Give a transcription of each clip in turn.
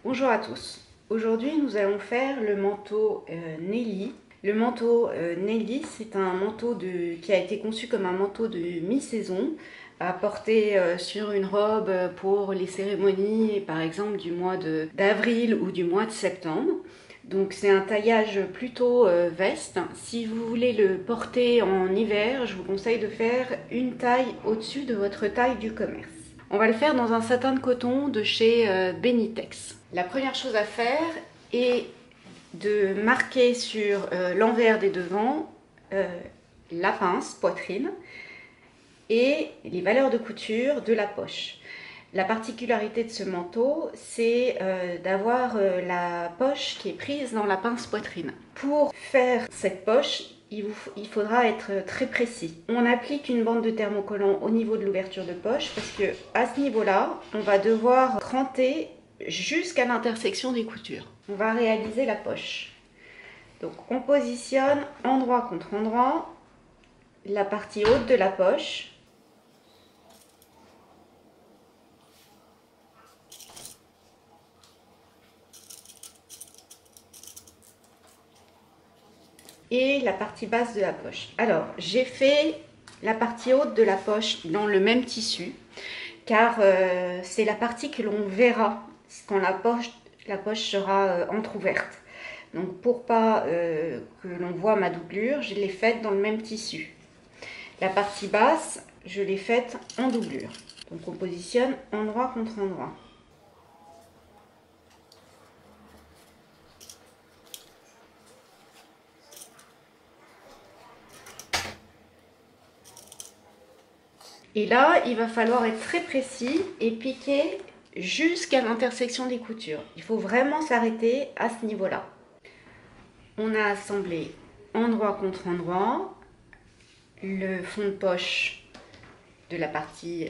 Bonjour à tous. Aujourd'hui, nous allons faire le manteau Nelly. Le manteau Nelly, c'est un manteau qui a été conçu comme un manteau de mi-saison à porter sur une robe pour les cérémonies, par exemple du mois d'avril ou du mois de septembre. Donc c'est un taillage plutôt veste. Si vous voulez le porter en hiver, je vous conseille de faire une taille au-dessus de votre taille du commerce. On va le faire dans un satin de coton de chez Benitex. La première chose à faire est de marquer sur l'envers des devants la pince, poitrine, et les valeurs de couture de la poche. La particularité de ce manteau, c'est d'avoir la poche qui est prise dans la pince poitrine. Pour faire cette poche, il faudra être très précis. On applique une bande de thermocollant au niveau de l'ouverture de poche parce que à ce niveau-là, on va devoir cranter jusqu'à l'intersection des coutures. On va réaliser la poche. Donc on positionne endroit contre endroit la partie haute de la poche. Et la partie basse de la poche. Alors, j'ai fait la partie haute de la poche dans le même tissu, car c'est la partie que l'on verra quand la poche sera entrouverte. Donc, pour pas que l'on voit ma doublure, je l'ai faite dans le même tissu. La partie basse, je l'ai faite en doublure. Donc, on positionne endroit contre endroit. Et là, il va falloir être très précis et piquer jusqu'à l'intersection des coutures. Il faut vraiment s'arrêter à ce niveau-là. On a assemblé endroit contre endroit le fond de poche de la partie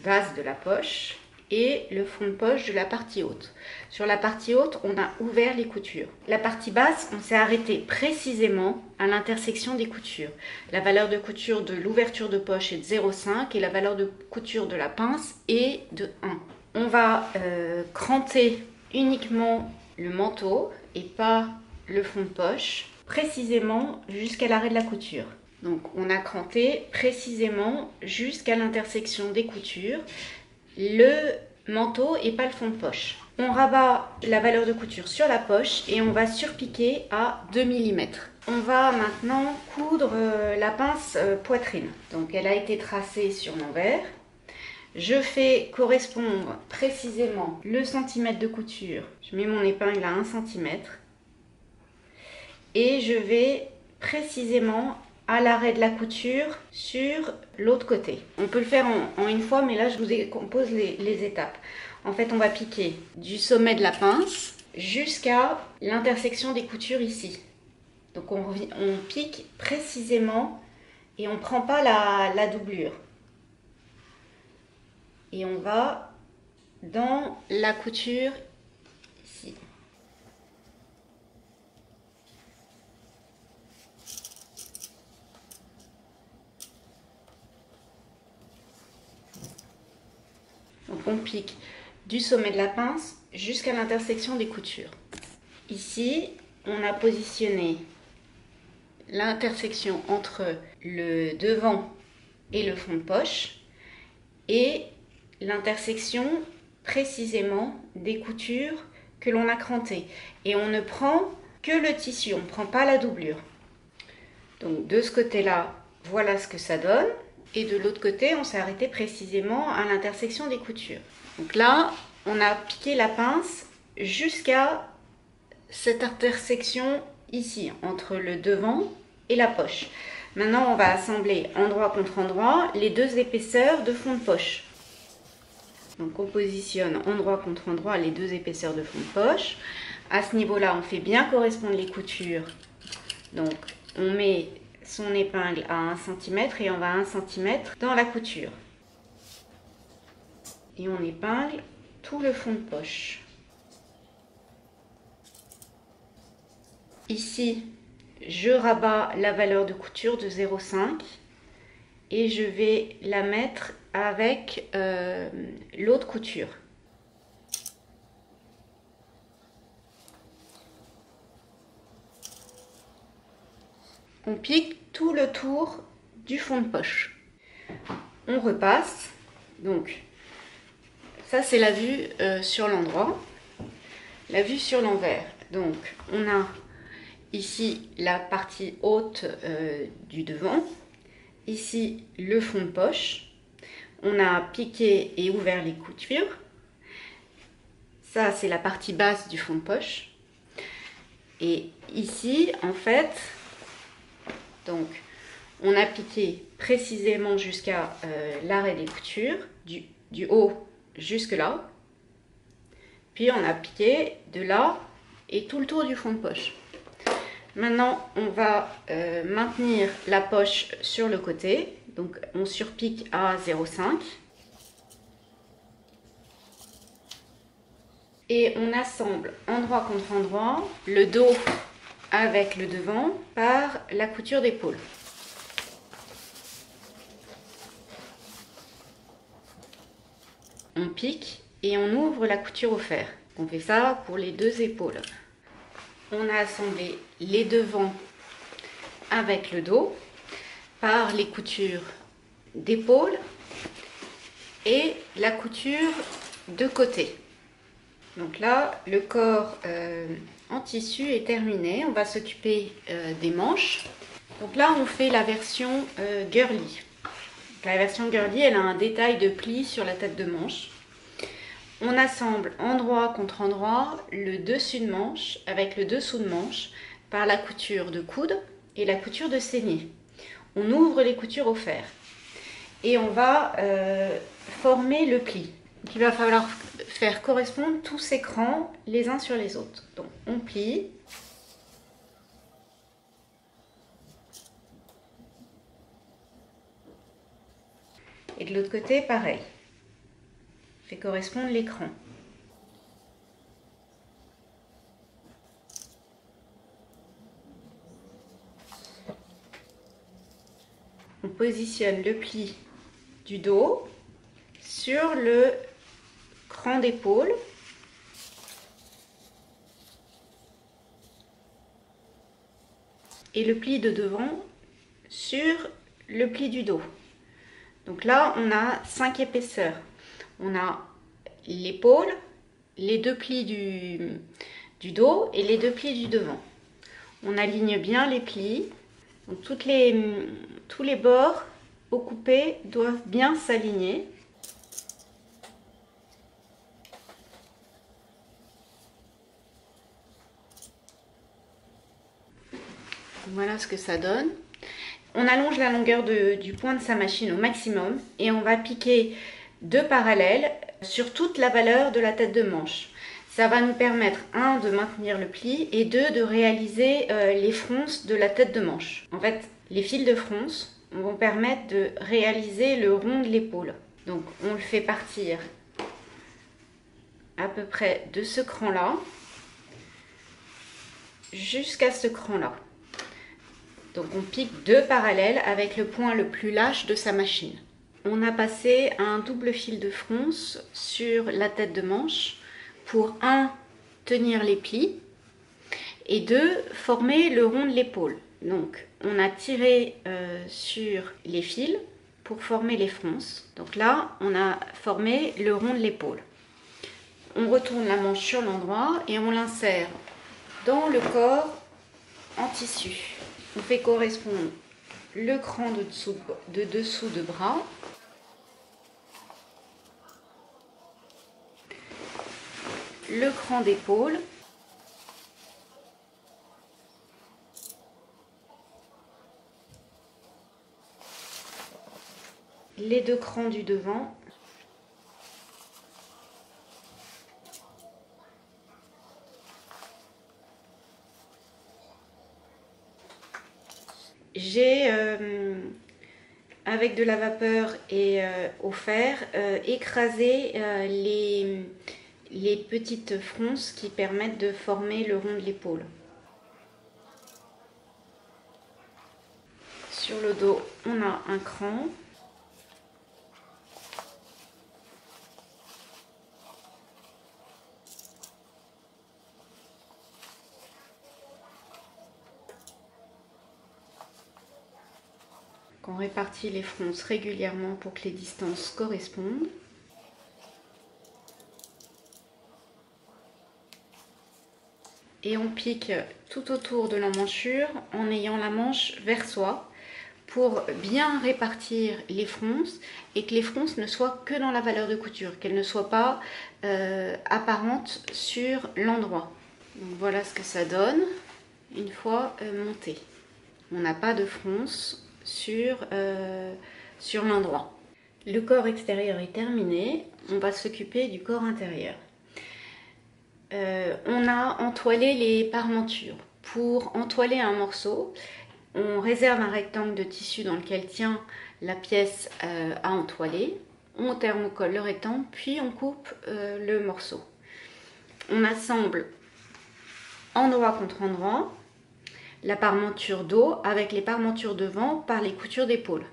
basse de la poche et le fond de poche de la partie haute. Sur la partie haute, on a ouvert les coutures. La partie basse, on s'est arrêté précisément à l'intersection des coutures. La valeur de couture de l'ouverture de poche est de 0,5 et la valeur de couture de la pince est de 1. On va cranter uniquement le manteau et pas le fond de poche, précisément jusqu'à l'arrêt de la couture. Donc on a cranté précisément jusqu'à l'intersection des coutures le manteau et pas le fond de poche. On rabat la valeur de couture sur la poche et on va surpiquer à 2 mm. On va maintenant coudre la pince poitrine. Donc elle a été tracée sur l'envers. Je fais correspondre précisément le centimètre de couture. Je mets mon épingle à 1 cm. Et je vais précisément à l'arrêt de la couture sur l'autre côté. On peut le faire en une fois, mais là je vous décompose les étapes. En fait, on va piquer du sommet de la pince jusqu'à l'intersection des coutures ici. Donc on pique précisément et on ne prend pas la doublure. Et on va dans la couture ici. Donc on pique du sommet de la pince jusqu'à l'intersection des coutures. Ici, on a positionné l'intersection entre le devant et le fond de poche et l'intersection précisément des coutures que l'on a crantées. Et on ne prend que le tissu, on ne prend pas la doublure. Donc de ce côté-là, voilà ce que ça donne. Et de l'autre côté, on s'est arrêté précisément à l'intersection des coutures. Donc là, on a piqué la pince jusqu'à cette intersection ici, entre le devant et la poche. Maintenant, on va assembler endroit contre endroit les deux épaisseurs de fond de poche. Donc on positionne endroit contre endroit les deux épaisseurs de fond de poche. À ce niveau-là, on fait bien correspondre les coutures. Donc on met son épingle à 1 cm et on va à 1 cm dans la couture. Et on épingle tout le fond de poche. Ici, je rabats la valeur de couture de 0,5 et je vais la mettre avec l'autre couture. on pique tout le tour du fond de poche. On repasse. Donc, ça c'est la vue sur l'endroit. La vue sur l'envers. Donc, on a ici la partie haute du devant. Ici, le fond de poche. On a piqué et ouvert les coutures. Ça, c'est la partie basse du fond de poche. Et ici, en fait, donc, on a piqué précisément jusqu'à l'arrêt des coutures, du haut jusque là. Puis on a piqué de là et tout le tour du fond de poche. Maintenant, on va maintenir la poche sur le côté. Donc, on surpique à 0,5. Et on assemble endroit contre endroit le dos avec le devant par la couture d'épaule. On pique et on ouvre la couture au fer. On fait ça pour les deux épaules. On a assemblé les devants avec le dos par les coutures d'épaule et la couture de côté. Donc là, le corps en tissu est terminé. On va s'occuper des manches. Donc là, on fait la version girly. La version girly, elle a un détail de pli sur la tête de manche. On assemble endroit contre endroit le dessus de manche avec le dessous de manche par la couture de coude et la couture de saignée. On ouvre les coutures au fer et on va former le pli. Donc, il va falloir faire correspondre tous ces crans les uns sur les autres. Donc on plie. Et de l'autre côté, pareil. On fait correspondre les crans. On positionne le pli du dos sur le cran d'épaule. Et le pli de devant sur le pli du dos. Donc là, on a 5 épaisseurs. On a l'épaule, les deux plis du dos et les deux plis du devant. On aligne bien les plis. Donc tous les bords au coupé doivent bien s'aligner. Voilà ce que ça donne. On allonge la longueur du point de sa machine au maximum et on va piquer 2 parallèles sur toute la valeur de la tête de manche. Ça va nous permettre, 1, de maintenir le pli et 2, de réaliser les fronces de la tête de manche. En fait, les fils de fronce vont permettre de réaliser le rond de l'épaule. Donc, on le fait partir à peu près de ce cran-là jusqu'à ce cran-là. Donc on pique 2 parallèles avec le point le plus lâche de sa machine. On a passé un double fil de fronce sur la tête de manche pour 1, tenir les plis et 2, former le rond de l'épaule. Donc on a tiré sur les fils pour former les fronces. Donc là on a formé le rond de l'épaule. On retourne la manche sur l'endroit et on l'insère dans le corps en tissu. On fait correspondre le cran de dessous de bras, le cran d'épaule, les 2 crans du devant, j'ai, avec de la vapeur et au fer, écrasé les petites fronces qui permettent de former le rond de l'épaule. Sur le dos, on a un cran. on répartit les fronces régulièrement pour que les distances correspondent. Et on pique tout autour de l'emmanchure en ayant la manche vers soi pour bien répartir les fronces et que les fronces ne soient que dans la valeur de couture, qu'elles ne soient pas apparentes sur l'endroit. Donc voilà ce que ça donne une fois monté. On n'a pas de fronce sur l'endroit. Le corps extérieur est terminé, on va s'occuper du corps intérieur. On a entoilé les parmentures. Pour entoiler un morceau, on réserve un rectangle de tissu dans lequel tient la pièce à entoiler. On thermocolle le rectangle, puis on coupe le morceau. On assemble endroit contre endroit la parmenture dos avec les parmentures devant par les coutures d'épaule.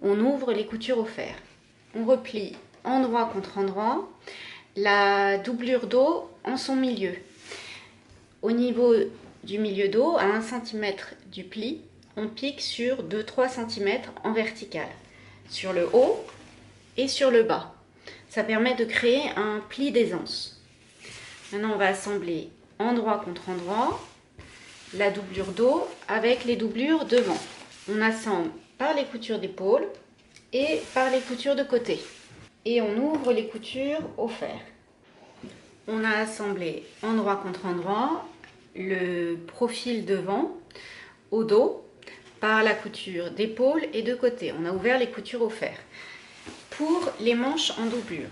On ouvre les coutures au fer. On replie endroit contre endroit la doublure dos en son milieu. Au niveau du milieu dos, à 1 cm du pli, on pique sur 2-3 cm en vertical, sur le haut et sur le bas. Ça permet de créer un pli d'aisance. Maintenant, on va assembler endroit contre endroit la doublure dos avec les doublures devant. On assemble par les coutures d'épaule et par les coutures de côté. Et on ouvre les coutures au fer. On a assemblé endroit contre endroit le profil devant au dos par la couture d'épaule et de côté. On a ouvert les coutures au fer. Pour les manches en doublure,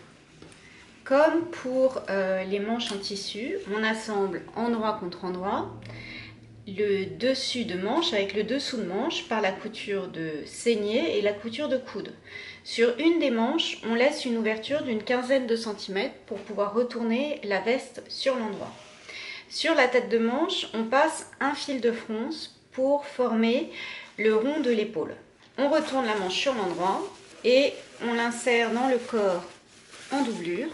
comme pour les manches en tissu, on assemble endroit contre endroit le dessus de manche avec le dessous de manche par la couture de saignée et la couture de coude. Sur une des manches, on laisse une ouverture d'une quinzaine de centimètres pour pouvoir retourner la veste sur l'endroit. Sur la tête de manche, on passe un fil de fronce pour former le rond de l'épaule. On retourne la manche sur l'endroit et on l'insère dans le corps en doublure.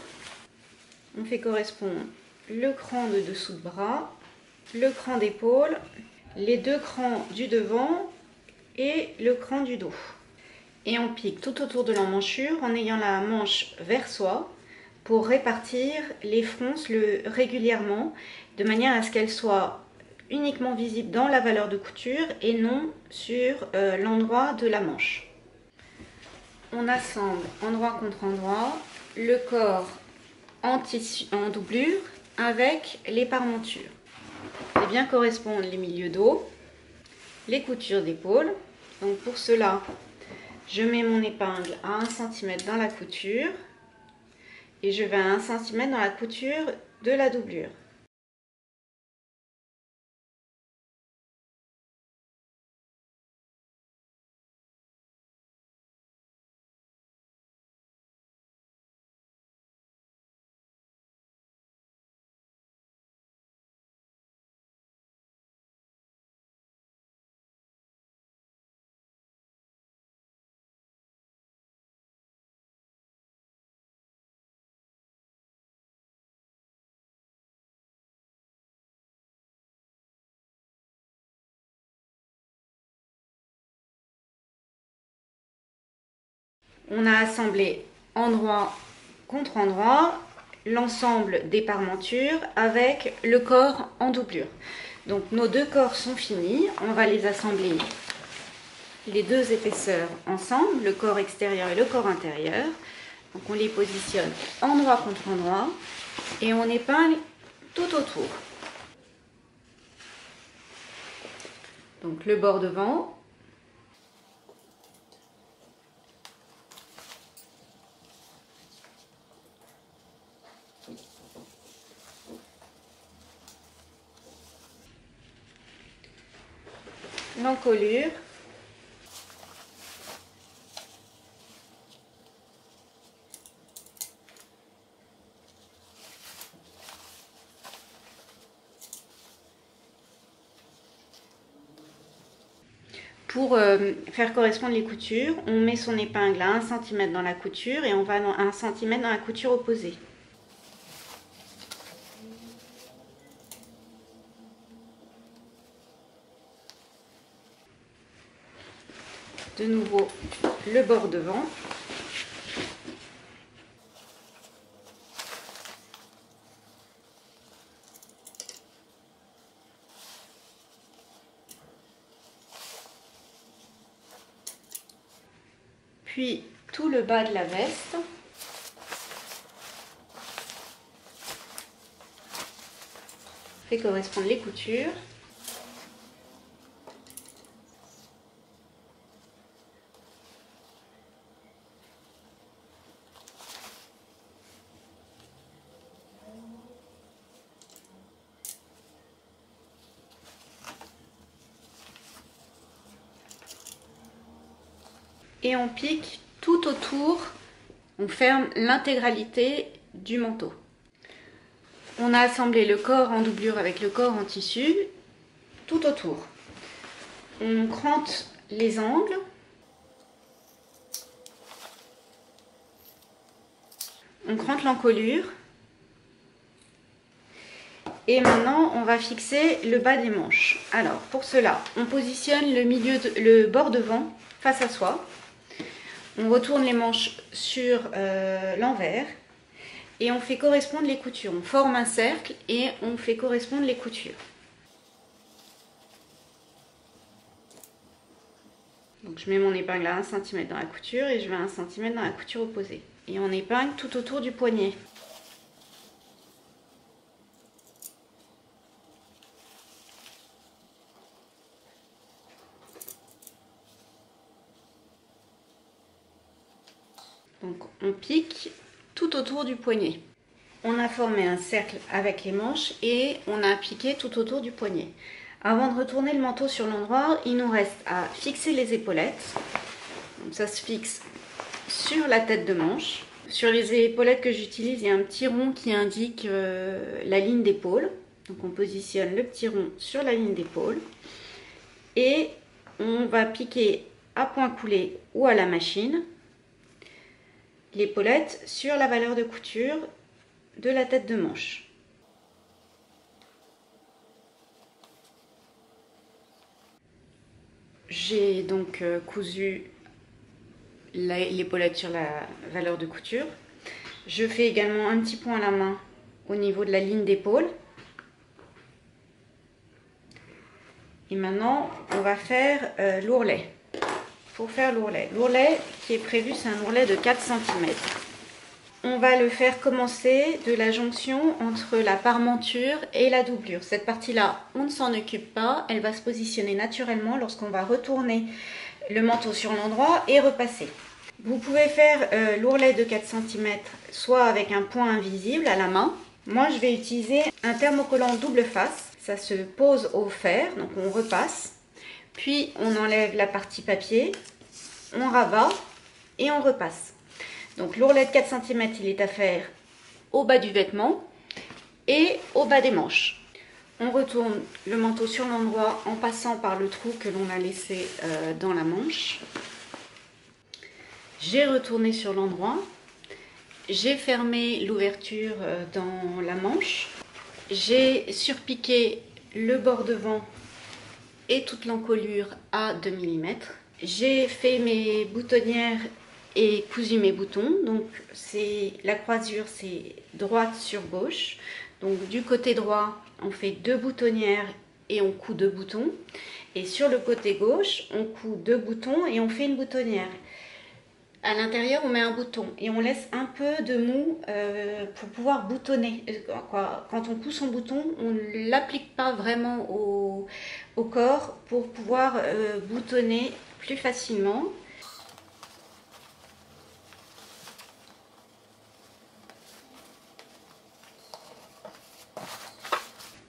On fait correspondre le cran de dessous de bras, le cran d'épaule, les deux crans du devant et le cran du dos. Et on pique tout autour de l'emmanchure en ayant la manche vers soi pour répartir les fronces régulièrement de manière à ce qu'elles soient uniquement visibles dans la valeur de couture et non sur l'endroit de la manche. On assemble endroit contre endroit le corps en doublure avec les parmentures. Et bien correspondent les milieux dos, les coutures d'épaule. Donc pour cela, je mets mon épingle à 1 cm dans la couture et je vais à 1 cm dans la couture de la doublure. On a assemblé endroit contre endroit l'ensemble des parmentures avec le corps en doublure. Donc nos deux corps sont finis, on va les assembler les deux épaisseurs ensemble, le corps extérieur et le corps intérieur. Donc on les positionne endroit contre endroit et on épingle tout autour. Donc le bord devant. L'encolure. Pour faire correspondre les coutures, on met son épingle à 1 cm dans la couture et on va à 1 cm dans la couture opposée. de nouveau le bord devant. Puis tout le bas de la veste. Fait correspondre les coutures. Et on pique tout autour, on ferme l'intégralité du manteau. On a assemblé le corps en doublure avec le corps en tissu, tout autour. On crante les angles. On crante l'encolure. Et maintenant, on va fixer le bas des manches. Alors, pour cela, on positionne le bord devant face à soi. On retourne les manches sur l'envers et on fait correspondre les coutures. On forme un cercle et on fait correspondre les coutures. Donc je mets mon épingle à 1 cm dans la couture et je vais à 1 cm dans la couture opposée. Et on épingle tout autour du poignet. Donc on pique tout autour du poignet. On a formé un cercle avec les manches et on a piqué tout autour du poignet. Avant de retourner le manteau sur l'endroit, il nous reste à fixer les épaulettes. Donc ça se fixe sur la tête de manche. Sur les épaulettes que j'utilise, il y a un petit rond qui indique la ligne d'épaule. Donc on positionne le petit rond sur la ligne d'épaule. Et on va piquer à point coulé ou à la machine l'épaulette sur la valeur de couture de la tête de manche. J'ai donc cousu l'épaulette sur la valeur de couture. Je fais également un petit point à la main au niveau de la ligne d'épaule. Et maintenant, on va faire l'ourlet. Pour faire l'ourlet. L'ourlet qui est prévu, c'est un ourlet de 4 cm. On va le faire commencer de la jonction entre la parmenture et la doublure. Cette partie-là, on ne s'en occupe pas. Elle va se positionner naturellement lorsqu'on va retourner le manteau sur l'endroit et repasser. Vous pouvez faire l'ourlet de 4 cm soit avec un point invisible à la main. Moi, je vais utiliser un thermocollant double face. Ça se pose au fer, donc on repasse. Puis on enlève la partie papier, on rabat et on repasse. Donc l'ourlet de 4 cm, il est à faire au bas du vêtement et au bas des manches. On retourne le manteau sur l'endroit en passant par le trou que l'on a laissé dans la manche. J'ai retourné sur l'endroit. J'ai fermé l'ouverture dans la manche. J'ai surpiqué le bord devant et toute l'encolure à 2 mm. J'ai fait mes boutonnières et cousu mes boutons. Donc la croisure, c'est droite sur gauche. Donc du côté droit, on fait 2 boutonnières et on coud 2 boutons. Et sur le côté gauche, on coud 2 boutons et on fait une boutonnière. À l'intérieur, on met un bouton et on laisse un peu de mou pour pouvoir boutonner. Quand on coud son bouton, on ne l'applique pas vraiment au corps pour pouvoir boutonner plus facilement.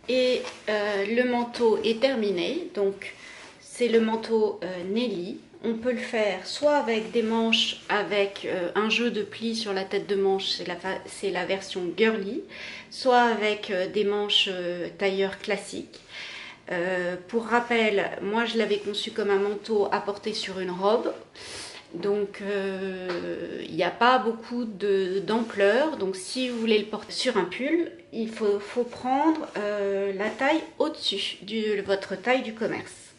Et le manteau est terminé, donc c'est le manteau Nelly. On peut le faire soit avec des manches avec un jeu de plis sur la tête de manche, c'est la version girly, soit avec des manches tailleur classique. Pour rappel, moi je l'avais conçu comme un manteau à porter sur une robe. Donc il n'y a pas beaucoup d'ampleur, donc si vous voulez le porter sur un pull, il faut prendre la taille au-dessus de votre taille du commerce.